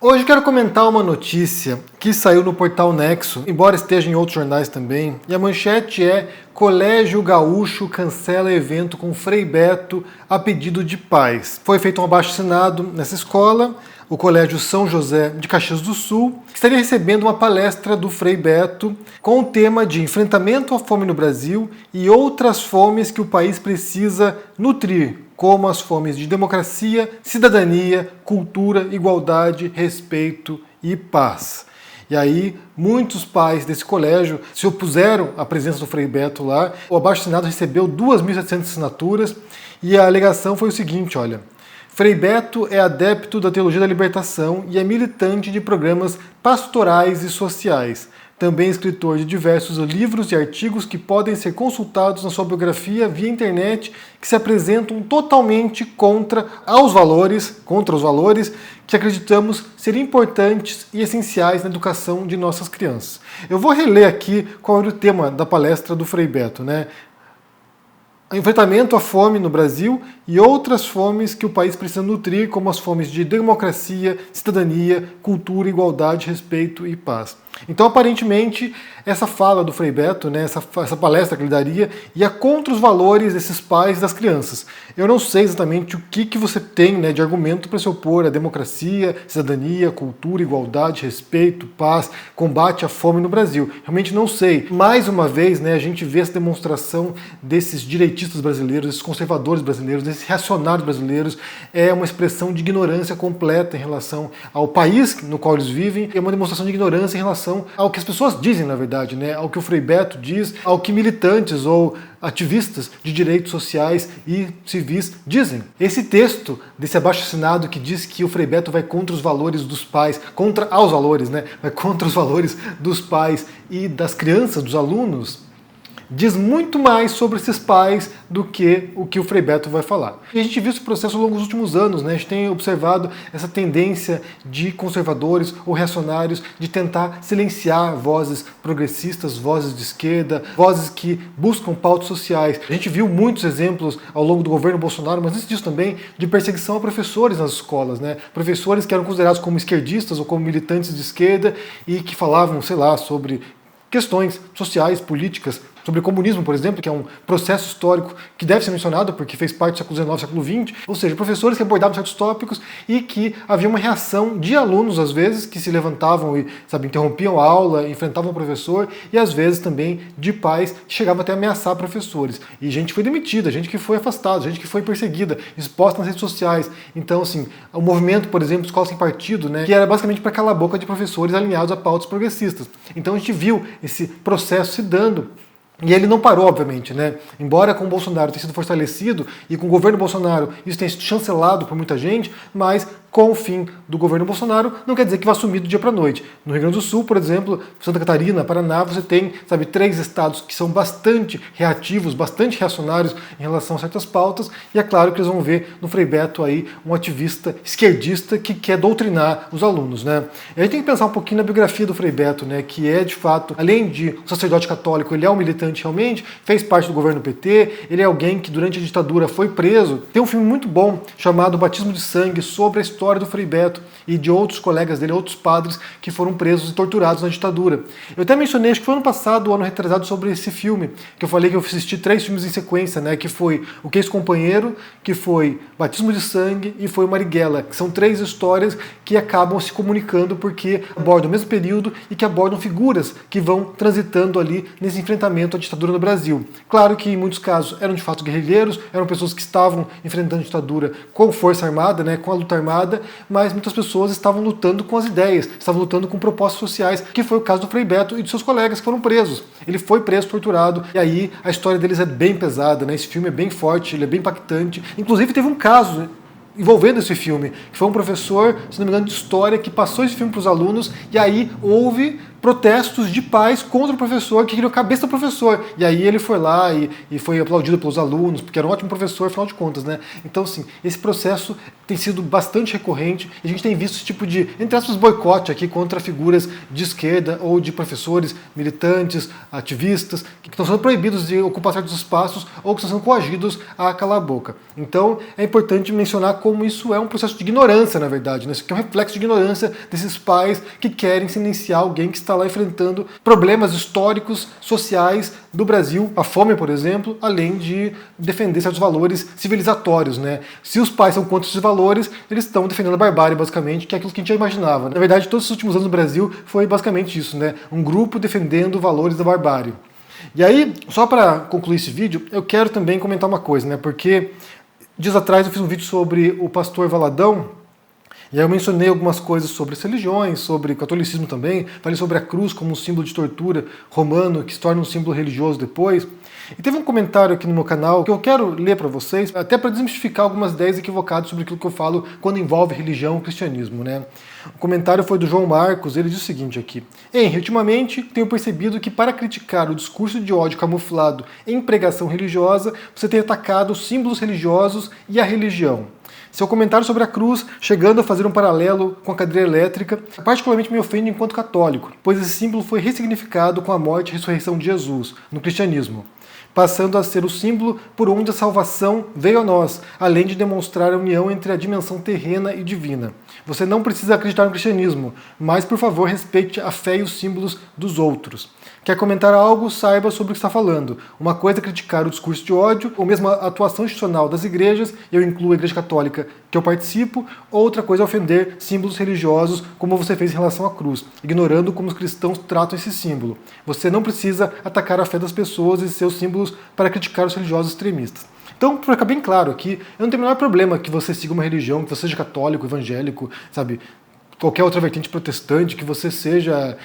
Hoje quero comentar uma notícia que saiu no portal Nexo, embora esteja em outros jornais também, e a manchete é: Colégio Gaúcho cancela evento com Frei Beto a pedido de pais. Foi feito um abaixo-assinado nessa escola, o Colégio São José de Caxias do Sul, que estaria recebendo uma palestra do Frei Beto com o tema de enfrentamento à fome no Brasil e outras fomes que o país precisa nutrir, como as fomes de democracia, cidadania, cultura, igualdade, respeito e paz. E aí, muitos pais desse colégio se opuseram à presença do Frei Beto lá. O abaixo-assinado recebeu 2.700 assinaturas e a alegação foi o seguinte, olha: Frei Beto é adepto da teologia da libertação e é militante de programas pastorais e sociais. Também escritor de diversos livros e artigos que podem ser consultados na sua biografia via internet, que se apresentam totalmente contra os valores que acreditamos ser importantes e essenciais na educação de nossas crianças. Eu vou reler aqui qual era o tema da palestra do Frei Beto, né? Enfrentamento à fome no Brasil e outras fomes que o país precisa nutrir, como as fomes de democracia, cidadania, cultura, igualdade, respeito e paz. Então, aparentemente, essa fala do Frei Beto, né, essa palestra que ele daria, ia contra os valores desses pais e das crianças. Eu não sei exatamente o que você tem, né, de argumento para se opor à democracia, cidadania, cultura, igualdade, respeito, paz, combate à fome no Brasil. Realmente não sei. Mais uma vez, né, a gente vê essa demonstração desses direitistas brasileiros, desses conservadores brasileiros, desses reacionários brasileiros. É uma expressão de ignorância completa em relação ao país no qual eles vivem. É uma demonstração de ignorância em relação ao que as pessoas dizem, na verdade, né? Ao que o Frei Beto diz, ao que militantes ou ativistas de direitos sociais e civis dizem. Esse texto desse abaixo-assinado que diz que o Frei Beto vai contra os valores dos pais, vai contra os valores dos pais e das crianças, dos alunos, diz muito mais sobre esses pais do que o Frei Beto vai falar. E a gente viu esse processo ao longo dos últimos anos, né? A gente tem observado essa tendência de conservadores ou reacionários de tentar silenciar vozes progressistas, vozes de esquerda, vozes que buscam pautas sociais. A gente viu muitos exemplos ao longo do governo Bolsonaro, mas antes disso também, de perseguição a professores nas escolas, né? Professores que eram considerados como esquerdistas ou como militantes de esquerda e que falavam, sei lá, sobre questões sociais, políticas, sobre o comunismo, por exemplo, que é um processo histórico que deve ser mencionado porque fez parte do século XIX, século XX, ou seja, professores que abordavam certos tópicos e que havia uma reação de alunos, às vezes, que se levantavam e, interrompiam a aula, enfrentavam o professor, e às vezes também de pais que chegavam até a ameaçar professores. E gente foi demitida, gente que foi afastada, gente que foi perseguida, exposta nas redes sociais. Então, assim, o movimento, por exemplo, Escola Sem Partido, né, que era basicamente para calar a boca de professores alinhados a pautas progressistas. Então a gente viu esse processo se dando. E ele não parou, obviamente, né? Embora com o Bolsonaro tenha sido fortalecido e com o governo Bolsonaro isso tenha sido chancelado por muita gente, mas com o fim do governo Bolsonaro não quer dizer que vai sumir do dia para a noite. No Rio Grande do Sul, por exemplo, Santa Catarina, Paraná, você tem, 3 estados que são bastante reativos, bastante reacionários em relação a certas pautas, e é claro que eles vão ver no Frei Beto aí um ativista esquerdista que quer doutrinar os alunos, né? E a gente tem que pensar um pouquinho na biografia do Frei Beto, né, que é, de fato, além de um sacerdote católico, ele é um militante realmente, fez parte do governo PT, ele é alguém que durante a ditadura foi preso. Tem um filme muito bom chamado Batismo de Sangue, sobre a história do Frei Beto e de outros colegas dele, outros padres que foram presos e torturados na ditadura. Eu até mencionei, acho que foi ano passado, ano retrasado, sobre esse filme, que eu falei que eu assisti 3 filmes em sequência, né, que foi O Ex-Companheiro, que foi Batismo de Sangue e foi o Marighella, que são 3 histórias que acabam se comunicando porque abordam o mesmo período e que abordam figuras que vão transitando ali nesse enfrentamento à ditadura no Brasil. Claro que em muitos casos eram de fato guerrilheiros, eram pessoas que estavam enfrentando a ditadura com força armada, né, com a luta armada, mas muitas pessoas estavam lutando com as ideias, estavam lutando com propostas sociais, que foi o caso do Frei Beto e de seus colegas que foram presos. Ele foi preso, torturado, e aí a história deles é bem pesada, né? Esse filme é bem forte, ele é bem impactante. Inclusive teve um caso envolvendo esse filme, que foi um professor, se não me engano, de história, que passou esse filme para os alunos, e aí houve protestos de pais contra o professor, que queriam a cabeça do professor. E aí ele foi lá e foi aplaudido pelos alunos, porque era um ótimo professor, afinal de contas, né? Então, assim, esse processo tem sido bastante recorrente, e a gente tem visto esse tipo de, entre aspas, boicote aqui contra figuras de esquerda ou de professores, militantes, ativistas, que estão sendo proibidos de ocupar certos espaços ou que estão sendo coagidos a calar a boca. Então, é importante mencionar como isso é um processo de ignorância, na verdade, né? Isso aqui é um reflexo de ignorância desses pais que querem silenciar alguém que está lá enfrentando problemas históricos, sociais do Brasil, a fome, por exemplo, além de defender certos valores civilizatórios, né? Se os pais são contra esses valores, eles estão defendendo a barbárie, basicamente, que é aquilo que a gente já imaginava. Na verdade, todos os últimos anos no Brasil foi basicamente isso, né? Um grupo defendendo valores da barbárie. E aí, só para concluir esse vídeo, eu quero também comentar uma coisa, né? Porque dias atrás eu fiz um vídeo sobre o pastor Valadão, e aí eu mencionei algumas coisas sobre as religiões, sobre o catolicismo também, falei sobre a cruz como um símbolo de tortura romano que se torna um símbolo religioso depois. E teve um comentário aqui no meu canal que eu quero ler para vocês, até para desmistificar algumas ideias equivocadas sobre aquilo que eu falo quando envolve religião e cristianismo, né? O comentário foi do João Marcos, ele diz o seguinte aqui: Henry, ultimamente tenho percebido que para criticar o discurso de ódio camuflado em pregação religiosa, você tem atacado os símbolos religiosos e a religião. Seu comentário sobre a cruz, chegando a fazer um paralelo com a cadeira elétrica, particularmente me ofende enquanto católico, pois esse símbolo foi ressignificado com a morte e ressurreição de Jesus, no cristianismo, passando a ser o símbolo por onde a salvação veio a nós, além de demonstrar a união entre a dimensão terrena e divina. Você não precisa acreditar no cristianismo, mas, por favor, respeite a fé e os símbolos dos outros. Quer comentar algo? Saiba sobre o que está falando. Uma coisa é criticar o discurso de ódio, ou mesmo a atuação institucional das igrejas, eu incluo a Igreja Católica que eu participo, outra coisa é ofender símbolos religiosos, como você fez em relação à cruz, ignorando como os cristãos tratam esse símbolo. Você não precisa atacar a fé das pessoas e seus símbolos para criticar os religiosos extremistas. Então, para ficar bem claro aqui, eu não tenho o menor problema que você siga uma religião, que você seja católico, evangélico, sabe, qualquer outra vertente protestante, que você seja,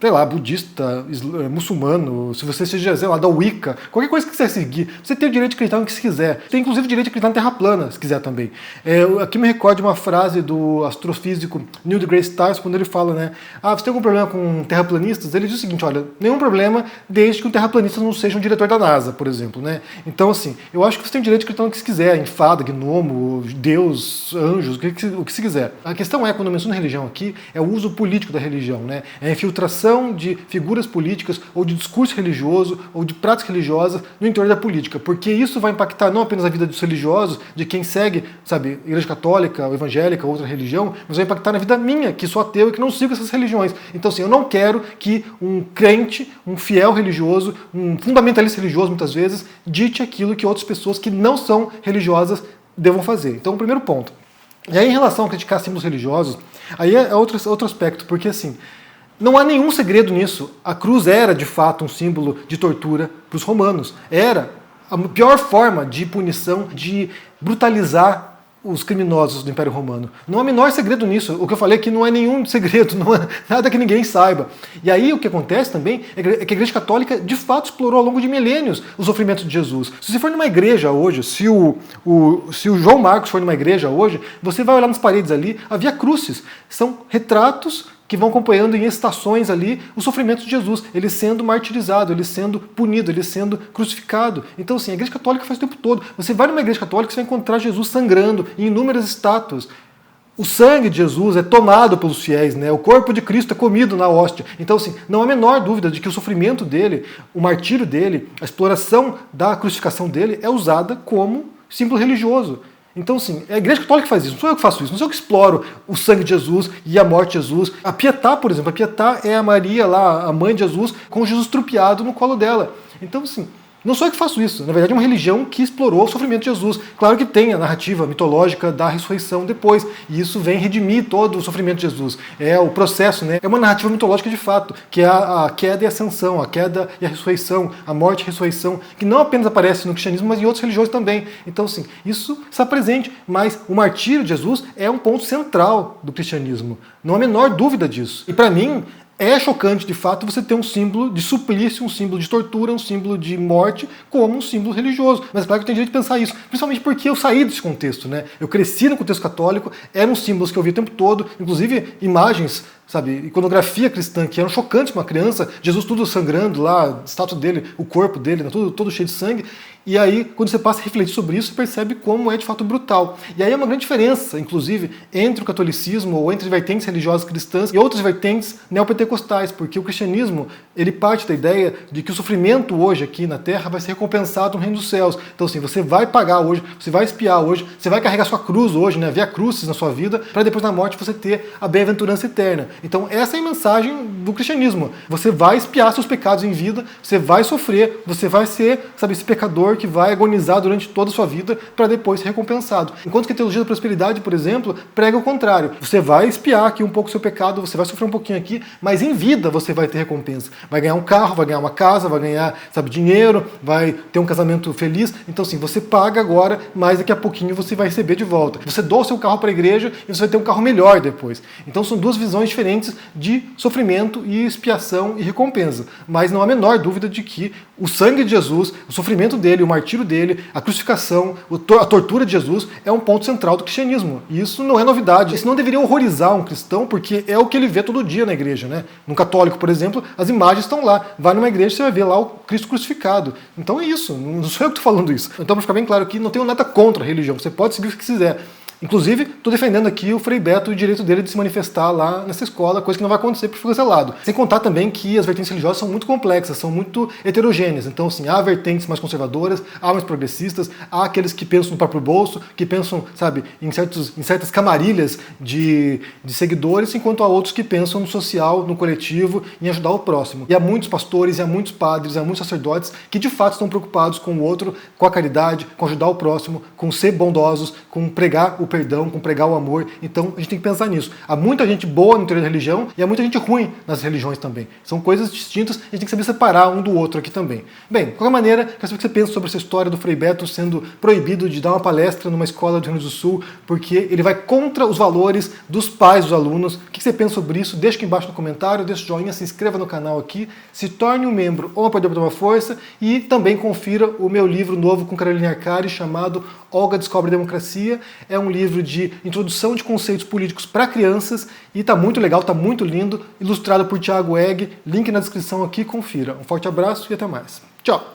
sei lá, budista, muçulmano, se você seja, sei lá, da Wicca, qualquer coisa que você seguir, você tem o direito de acreditar no que você quiser. Tem inclusive o direito de acreditar na Terra plana, se quiser também. Aqui me recordo de uma frase do astrofísico Neil deGrasse Tyson, quando ele fala, né, você tem algum problema com terraplanistas? Ele diz o seguinte, olha, nenhum problema desde que o terraplanista não seja um diretor da NASA, por exemplo, né? Então, assim, eu acho que você tem o direito de acreditar no que você quiser, em fada, gnomo, Deus, anjos, o que se quiser. A questão é, quando eu menciono religião aqui, é o uso político da religião, né? É a infiltração de figuras políticas, ou de discurso religioso, ou de práticas religiosas no interior da política, porque isso vai impactar não apenas a vida dos religiosos, de quem segue, sabe, Igreja Católica, ou evangélica, ou outra religião, mas vai impactar na vida minha, que sou ateu e que não sigo essas religiões. Então, assim, eu não quero que um crente, um fiel religioso, um fundamentalista religioso, muitas vezes, dite aquilo que outras pessoas que não são religiosas devam fazer. Então, o primeiro ponto. E aí, em relação a criticar símbolos religiosos, aí é outro aspecto, porque, assim, não há nenhum segredo nisso. A cruz era, de fato, um símbolo de tortura para os romanos. Era a pior forma de punição, de brutalizar os criminosos do Império Romano. Não há menor segredo nisso. O que eu falei aqui não é nenhum segredo, não é nada que ninguém saiba. E aí o que acontece também é que a Igreja Católica, de fato, explorou ao longo de milênios o sofrimento de Jesus. Se você for numa igreja hoje, se o João Marcos for numa igreja hoje, você vai olhar nas paredes ali, havia cruzes. São retratos que vão acompanhando em estações ali o sofrimento de Jesus, ele sendo martirizado, ele sendo punido, ele sendo crucificado. Então, assim, a Igreja Católica faz o tempo todo. Você vai numa Igreja Católica, você vai encontrar Jesus sangrando em inúmeras estátuas. O sangue de Jesus é tomado pelos fiéis, né? O corpo de Cristo é comido na hóstia. Então, assim, não há a menor dúvida de que o sofrimento dele, o martírio dele, a exploração da crucificação dele é usada como símbolo religioso. Então, assim, é a Igreja Católica que faz isso, não sou eu que faço isso, não sou eu que exploro o sangue de Jesus e a morte de Jesus. A Pietà, por exemplo, a Pietà é a Maria lá, a mãe de Jesus, com Jesus trupiado no colo dela. Então, assim, não sou eu que faço isso. Na verdade, é uma religião que explorou o sofrimento de Jesus. Claro que tem a narrativa mitológica da ressurreição depois, e isso vem redimir todo o sofrimento de Jesus. É o processo, né? É uma narrativa mitológica de fato, que é a queda e a ascensão, a queda e a ressurreição, a morte e a ressurreição, que não apenas aparece no cristianismo, mas em outras religiões também. Então, assim, isso está presente, mas o martírio de Jesus é um ponto central do cristianismo. Não há a menor dúvida disso. E para mim, É chocante, de fato, você ter um símbolo de suplício, um símbolo de tortura, um símbolo de morte, como um símbolo religioso. Mas claro que eu tenho direito de pensar isso, principalmente porque eu saí desse contexto, né? Eu cresci no contexto católico, eram símbolos que eu via o tempo todo, inclusive imagens, sabe, iconografia cristã, que eram chocantes para uma criança, Jesus tudo sangrando lá, a estátua dele, o corpo dele, né, todo cheio de sangue. E aí, quando você passa a refletir sobre isso, você percebe como é de fato brutal. E aí é uma grande diferença, inclusive, entre o catolicismo ou entre vertentes religiosas cristãs e outras vertentes neopentecostais, porque o cristianismo, ele parte da ideia de que o sofrimento hoje aqui na Terra vai ser recompensado no reino dos céus. Então assim, você vai pagar hoje, você vai expiar hoje, você vai carregar sua cruz hoje, né, via crucis na sua vida, para depois na morte você ter a bem-aventurança eterna. Então essa é a mensagem do cristianismo. Você vai expiar seus pecados em vida, você vai sofrer, você vai ser, sabe, esse pecador que vai agonizar durante toda a sua vida para depois ser recompensado. Enquanto que a teologia da prosperidade, por exemplo, prega o contrário. Você vai expiar aqui um pouco o seu pecado, você vai sofrer um pouquinho aqui, mas em vida você vai ter recompensa. Vai ganhar um carro, vai ganhar uma casa, vai ganhar, sabe, dinheiro, vai ter um casamento feliz. Então assim, você paga agora, mas daqui a pouquinho você vai receber de volta. Você doa o seu carro para a igreja e você vai ter um carro melhor depois. Então são duas visões diferentes de sofrimento e expiação e recompensa. Mas não há a menor dúvida de que o sangue de Jesus, o sofrimento dele, o martírio dele, a crucificação, a tortura de Jesus é um ponto central do cristianismo. E isso não é novidade. Isso não deveria horrorizar um cristão, porque é o que ele vê todo dia na igreja, né? No católico, por exemplo, as imagens estão lá. Vai numa igreja, você vai ver lá o Cristo crucificado. Então é isso. Não sou eu que estou falando isso. Então, para ficar bem claro aqui, não tenho nada contra a religião. Você pode seguir o que quiser. Inclusive, estou defendendo aqui o Frei Beto e o direito dele de se manifestar lá nessa escola, coisa que não vai acontecer porque foi cancelado. Sem contar também que as vertentes religiosas são muito complexas, são muito heterogêneas. Então, assim, há vertentes mais conservadoras, há mais progressistas, há aqueles que pensam no próprio bolso, que pensam, sabe, em certas camarilhas de seguidores, enquanto há outros que pensam no social, no coletivo, em ajudar o próximo. E há muitos pastores, e há muitos padres, há muitos sacerdotes que de fato estão preocupados com o outro, com a caridade, com ajudar o próximo, com ser bondosos, com pregar o perdão, com pregar o amor. Então a gente tem que pensar nisso. Há muita gente boa no interior da religião e há muita gente ruim nas religiões também. São coisas distintas, a gente tem que saber separar um do outro aqui também. Bem, de qualquer maneira, quero saber o que você pensa sobre essa história do Frei Beto sendo proibido de dar uma palestra numa escola do Rio Grande do Sul, porque ele vai contra os valores dos pais dos alunos. O que você pensa sobre isso? Deixa aqui embaixo no comentário, deixa o joinha, se inscreva no canal aqui, se torne um membro ou apoiador para uma força e também confira o meu livro novo com Carolina Arcari chamado Olga Descobre a Democracia. É um livro de introdução de conceitos políticos para crianças e está muito legal, está muito lindo, ilustrado por Thiago Egg. Link na descrição aqui, confira. Um forte abraço e até mais. Tchau!